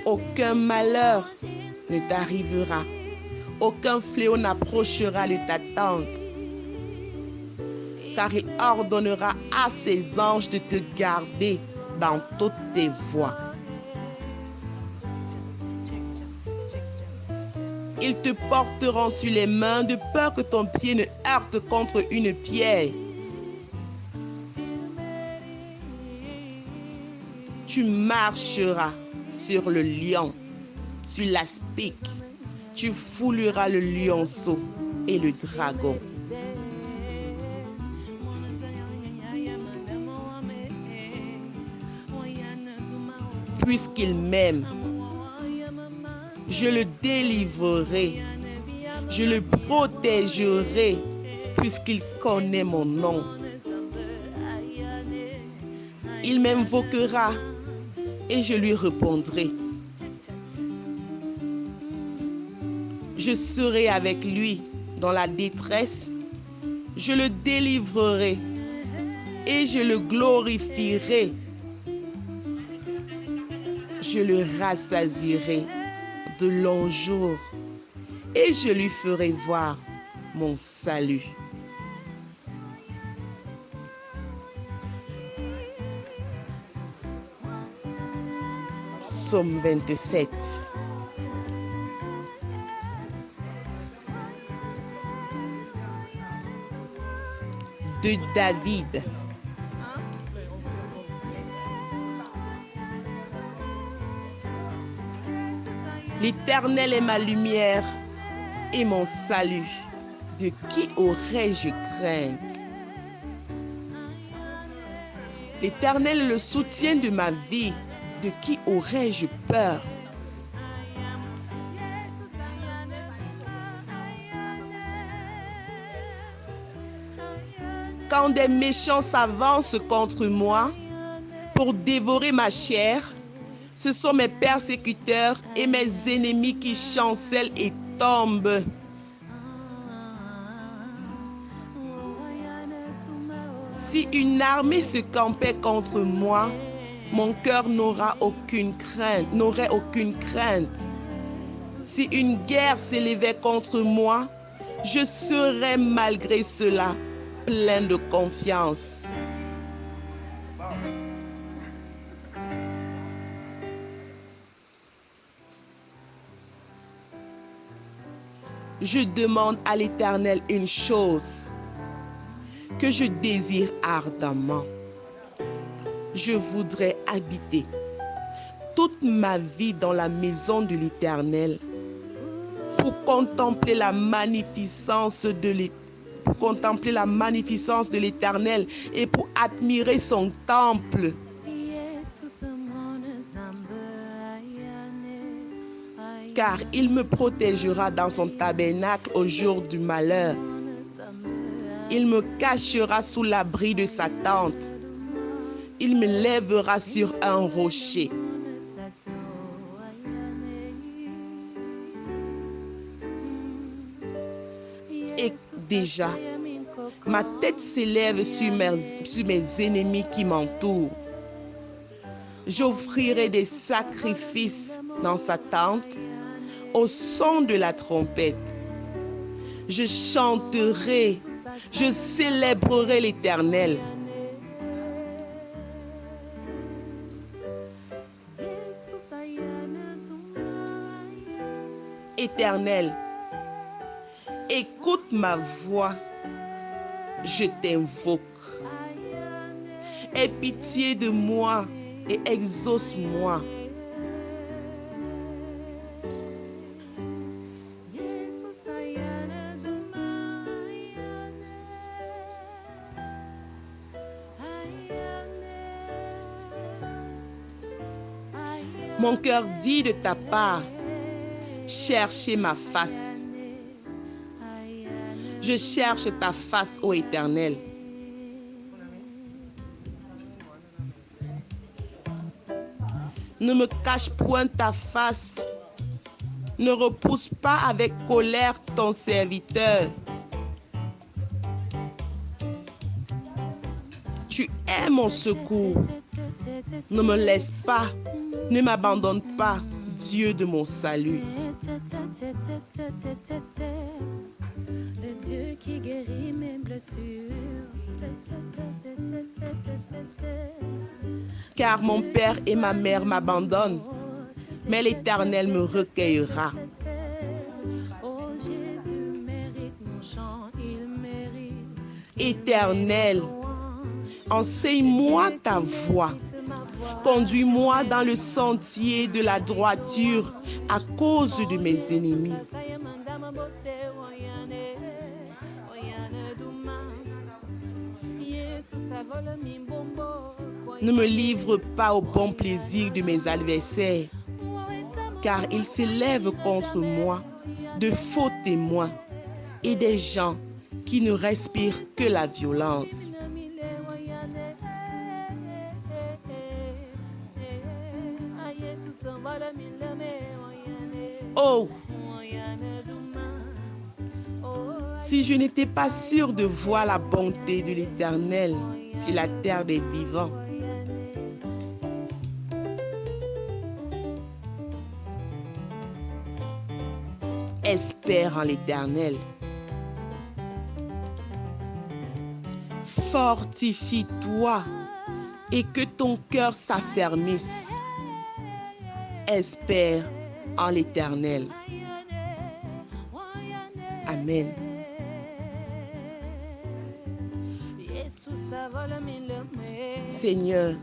Aucun malheur ne t'arrivera. Aucun fléau n'approchera de ta tente. Car il ordonnera à ses anges de te garder dans toutes tes voies. Ils te porteront sur les mains de peur que ton pied ne heurte contre une pierre. Tu marcheras sur le lion, sur l'aspic. Tu fouleras le lionceau et le dragon. Puisqu'il m'aime, je le délivrerai, je le protégerai, puisqu'il connaît mon nom. Il m'invoquera et je lui répondrai. Je serai avec lui dans la détresse, je le délivrerai et je le glorifierai. Je le rassasierai de longs jours et je lui ferai voir mon salut. Psaume 27. De David. L'Éternel est ma lumière et mon salut. De qui aurais-je crainte? L'Éternel est le soutien de ma vie. De qui aurais-je peur? Quand des méchants s'avancent contre moi pour dévorer ma chair, ce sont mes persécuteurs et mes ennemis qui chancellent et tombent. Si une armée se campait contre moi, mon cœur n'aurait aucune crainte. Si une guerre s'élevait contre moi, je serais malgré cela plein de confiance. Je demande à l'Éternel une chose que je désire ardemment. Je voudrais habiter toute ma vie dans la maison de l'Éternel pour contempler la magnificence de l'Éternel et pour admirer son temple. Car il me protégera dans son tabernacle au jour du malheur. Il me cachera sous l'abri de sa tente. Il me lèvera sur un rocher. Et déjà, ma tête s'élève sur mes ennemis qui m'entourent. J'offrirai des sacrifices dans sa tente au son de la trompette. Je chanterai, je célébrerai l'Éternel. Éternel, écoute ma voix, je t'invoque. Aie pitié de moi et exauce-moi. Mon cœur dit de ta part, cherchez ma face. Je cherche ta face, ô Éternel. Ne me cache point ta face. Ne repousse pas avec colère ton serviteur. Tu es mon secours. Ne me laisse pas, ne m'abandonne pas, Dieu de mon salut. Le Dieu qui guérit mes blessures. Car mon père et ma mère m'abandonnent, mais l'Éternel me recueillera. Oh Jésus mérite mon chant, il mérite. Éternel, enseigne-moi ta voie. Conduis-moi dans le sentier de la droiture à cause de mes ennemis. Ne me livre pas au bon plaisir de mes adversaires, car ils s'élèvent contre moi de faux témoins et des gens qui ne respirent que la violence. Oh, si je n'étais pas sûr de voir la bonté de l'Éternel sur la terre des vivants. Espère en l'Éternel. Fortifie-toi et que ton cœur s'affermisse. Espère en l'Éternel. Amen. Seigneur,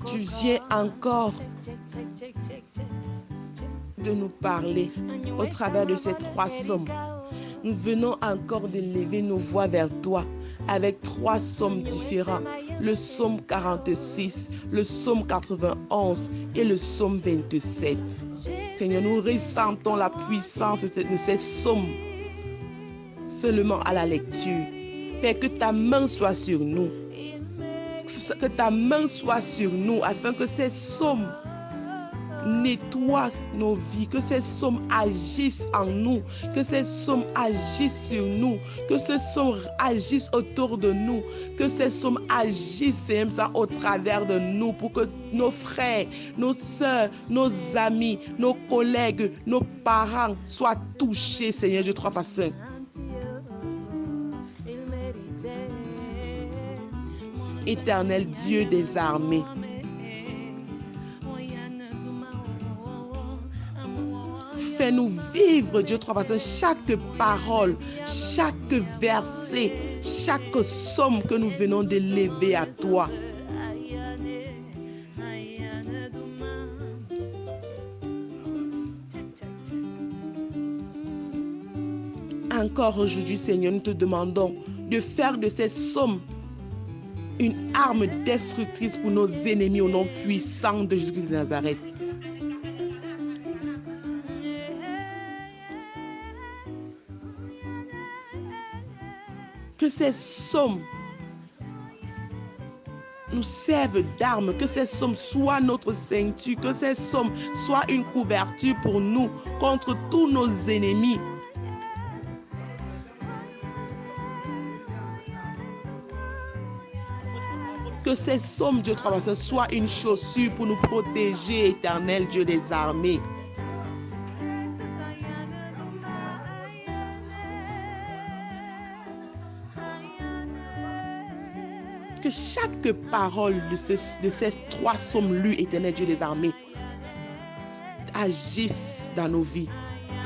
tu viens encore de nous parler au travers de ces 3 psaumes. Nous venons encore d'élever nos voix vers toi avec 3 psaumes différents. Le psaume 46, le psaume 91 et le psaume 27. Seigneur, nous ressentons la puissance de ces psaumes seulement à la lecture. Père, que ta main soit sur nous. Que ta main soit sur nous afin que ces psaumes nettoient nos vies, que ces psaumes agissent en nous, que ces psaumes agissent sur nous, que ces psaumes agissent autour de nous, que ces psaumes agissent, Seigneur, au travers de nous, pour que nos frères, nos sœurs, nos amis, nos collègues, nos parents soient touchés, Seigneur, de 3 façons. Éternel Dieu des armées, fais-nous vivre, Dieu, 3 façons, chaque parole, chaque verset, chaque psaume que nous venons d'élever à toi. Encore aujourd'hui, Seigneur, nous te demandons de faire de ces psaumes une arme destructrice pour nos ennemis au nom puissant de Jésus-Christ de Nazareth. Que ces psaumes nous servent d'armes, que ces psaumes soient notre ceinture, que ces psaumes soient une couverture pour nous contre tous nos ennemis. Que ces psaumes, Dieu 3, soient une chaussure pour nous protéger, Éternel Dieu des armées. Que chaque parole de ces 3 psaumes lus, Éternel Dieu des armées, agisse dans nos vies,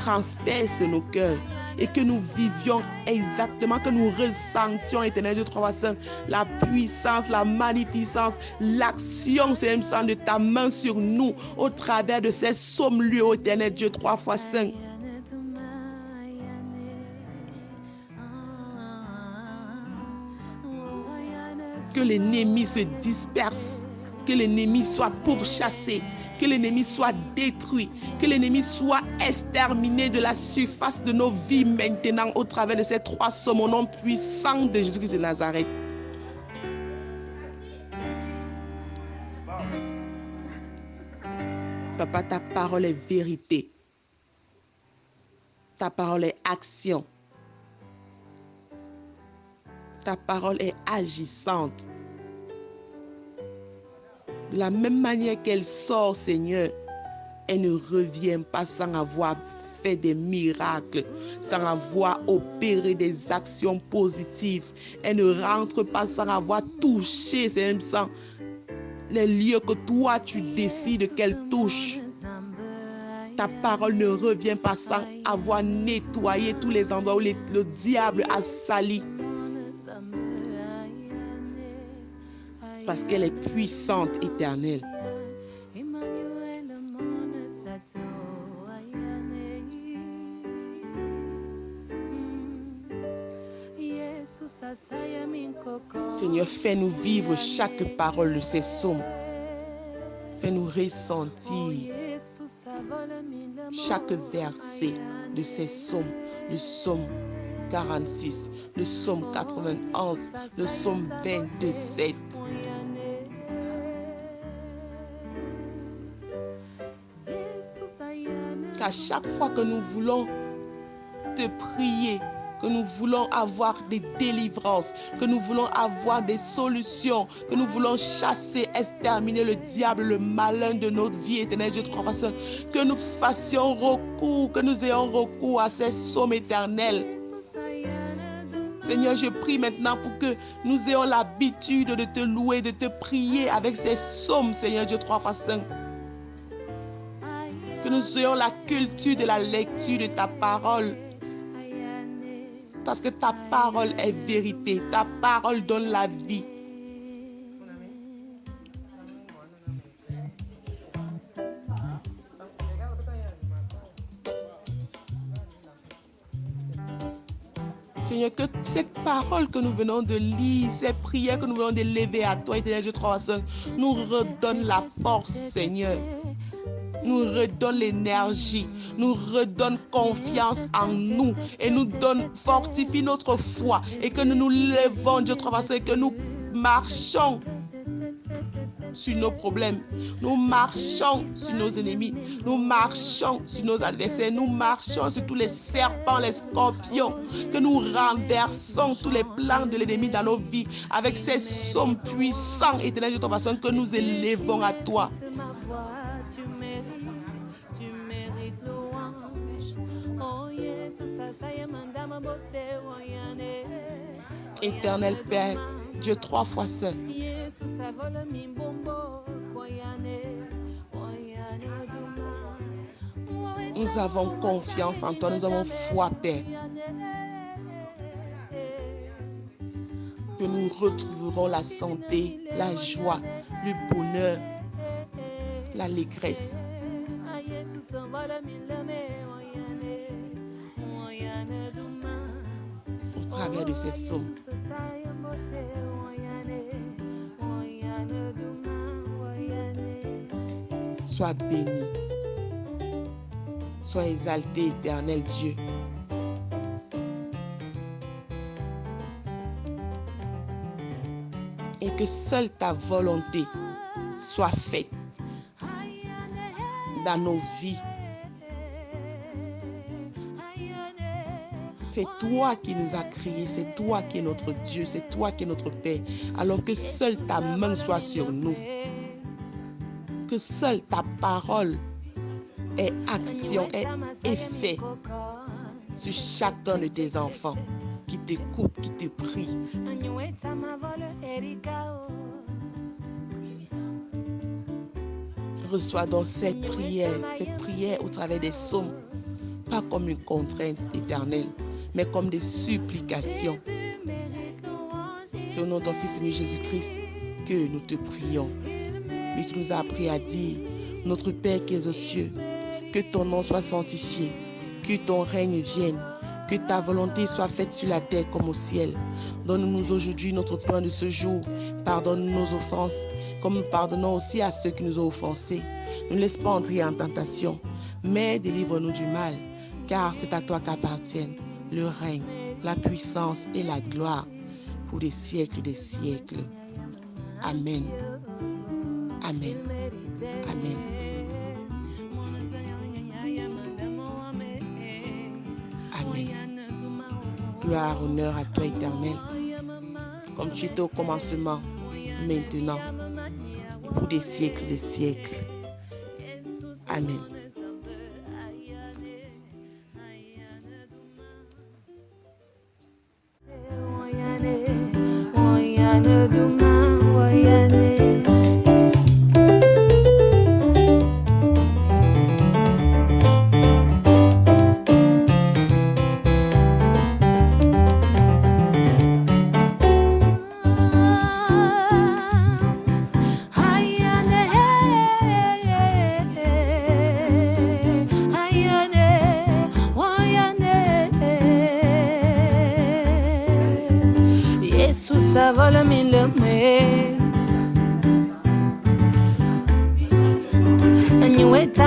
transperce nos cœurs, et que nous vivions exactement, que nous ressentions, Éternel Dieu 3 fois 5, la puissance, la magnificence, l'action, Seigneur, de ta main sur nous au travers de ces psaumes lus, Éternel Dieu 3 fois 5. Que l'ennemi se disperse, que l'ennemi soit pourchassé, que l'ennemi soit détruit, que l'ennemi soit exterminé de la surface de nos vies maintenant au travers de ces 3 psaumes au nom puissant de Jésus-Christ de Nazareth. Papa, ta parole est vérité. Ta parole est action. Ta parole est agissante. De la même manière qu'elle sort, Seigneur, elle ne revient pas sans avoir fait des miracles, sans avoir opéré des actions positives. Elle ne rentre pas sans avoir touché, Seigneur, sans les lieux que toi tu décides qu'elle touche. Ta parole ne revient pas sans avoir nettoyé tous les endroits où le diable a sali. Parce qu'elle est puissante, éternelle. Seigneur, fais-nous vivre chaque parole de ces psaumes. Fais-nous ressentir chaque verset de ces psaumes. Le psaume 46, le psaume 91, le psaume 27. Qu'à chaque fois que nous voulons te prier, que nous voulons avoir des délivrances, que nous voulons avoir des solutions, que nous voulons chasser, exterminer le diable, le malin de notre vie, éternel Dieu trois fois, que nous fassions recours, que nous ayons recours à ces psaumes éternels. Seigneur, je prie maintenant pour que nous ayons l'habitude de te louer, de te prier avec ces psaumes, Seigneur Dieu trois fois saint. Que nous ayons la culture de la lecture de ta parole. Parce que ta parole est vérité. Ta parole donne la vie. Seigneur, que cette parole que nous venons de lire, ces prières que nous venons d'élever à toi, éternel Dieu 305, nous redonne la force, Seigneur. Nous redonne l'énergie, nous redonne confiance en nous et nous donne, fortifie notre foi et que nous nous levons, Dieu 305, que nous marchons sur nos problèmes, nous marchons sur nos ennemis, nous marchons sur nos adversaires, nous marchons sur tous les serpents, les scorpions, que nous renversons tous les plans de l'ennemi dans nos vies avec ces psaumes puissants, éternel de ton façon, que nous élevons à toi. Éternel Père, Dieu trois fois seul. Nous avons confiance en toi, nous avons foi, Père. Que nous retrouverons la santé, la joie, le bonheur, l'allégresse. Au travers de ces psaumes. Sois béni. Sois exalté, éternel Dieu. Et que seule ta volonté soit faite dans nos vies. C'est toi qui nous as créés, c'est toi qui es notre Dieu, c'est toi qui es notre Père. Alors que seule ta main soit sur nous. Que seule ta parole ait action, ait effet sur chacun de tes enfants qui t'écoutent, qui te prient. Reçois donc cette prière au travers des psaumes, pas comme une contrainte éternelle, mais comme des supplications. C'est au nom de ton Fils Jésus-Christ que nous te prions. Lui qui nous a appris à dire, notre Père qui es aux cieux, que ton nom soit sanctifié, que ton règne vienne, que ta volonté soit faite sur la terre comme au ciel. Donne-nous aujourd'hui notre pain de ce jour. Pardonne nos offenses, comme nous pardonnons aussi à ceux qui nous ont offensés. Ne laisse pas entrer en tentation, mais délivre-nous du mal, car c'est à toi qu'appartiennent le règne, la puissance et la gloire pour les siècles des siècles. Amen. Amen. Amen. Amen. Gloire, honneur à toi, éternel, comme tu étais au commencement, maintenant, et pour des siècles des siècles. Amen.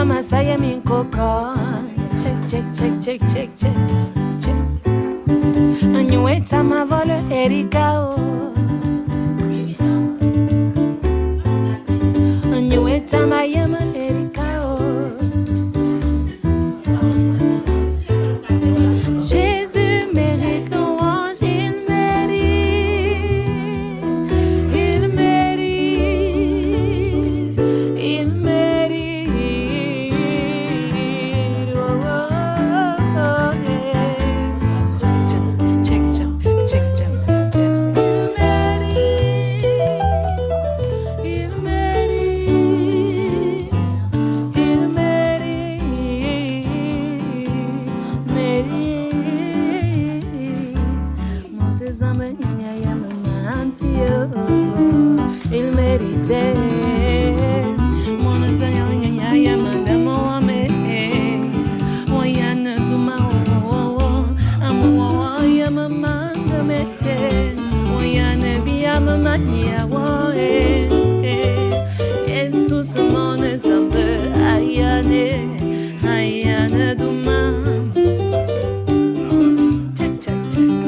Masaya min koko check Anyueta ma volo erika o Anyueta ma yama erika o Jésus mérite Jesus, mone zambe ayane duma. Check, check, check.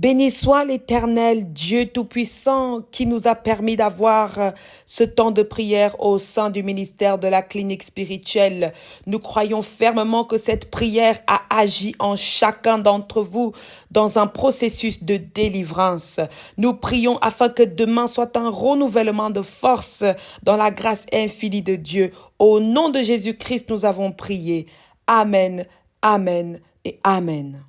Béni soit l'Éternel, Dieu Tout-Puissant, qui nous a permis d'avoir ce temps de prière au sein du ministère de la clinique spirituelle. Nous croyons fermement que cette prière a agi en chacun d'entre vous dans un processus de délivrance. Nous prions afin que demain soit un renouvellement de force dans la grâce infinie de Dieu. Au nom de Jésus-Christ, nous avons prié. Amen, amen et amen.